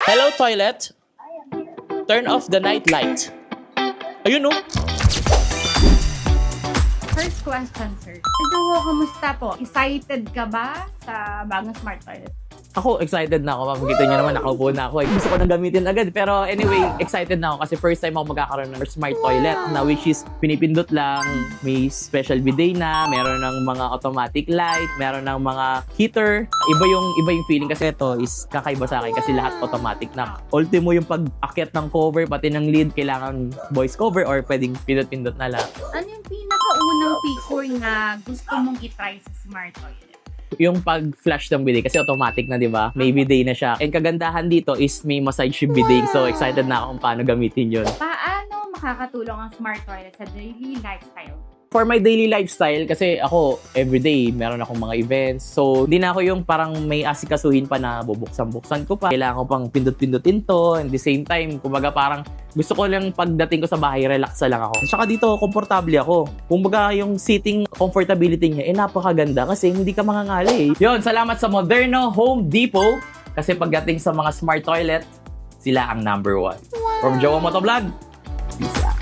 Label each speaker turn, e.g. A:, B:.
A: Hello, toilet. Turn off the night light. Ayun, no?
B: First question, sir. Hello, kamusta po? Excited ka ba sa bagong smart toilet?
A: Ako, excited na ako. Makikita niyo naman, nakaupo na ako. Gusto ko nang gamitin agad. Pero anyway, excited na ako kasi first time ako magkakaroon ng smart toilet na which is pinipindot lang, may special bidet na, meron ng mga automatic light, meron ng mga heater. Iba yung feeling kasi ito is kakaiba sa akin kasi lahat automatic na. Ultimo yung pag-akyat ng cover, pati ng lid, kailangan voice cover or pwedeng pindot-pindot na lang.
B: Ano yung pinakaunang feature na gusto mong itry sa smart toilet?
A: Yung pag-flash ng bidet kasi automatic na, di ba? May bidet na siya. And kagandahan dito is may massage yung bidet. So excited na ako kung paano gamitin yun.
B: Paano makakatulong ang smart toilet sa daily lifestyle?
A: For my daily lifestyle, kasi ako, everyday, meron akong mga events. So, di na ako yung parang may asikasuhin pa na bubuksan-buksan ko pa. Kailangan ko pang pindot-pindutin to. And the same time, kumbaga parang gusto ko lang pagdating ko sa bahay, relax na lang ako. At saka dito, komportable ako. Kumbaga yung sitting comfortability niya, napakaganda kasi hindi ka mangangali. Yun, salamat sa Moderno Home Depot. Kasi pagdating sa mga smart toilet, sila ang number 1. From Jowa Motovlog, peace out.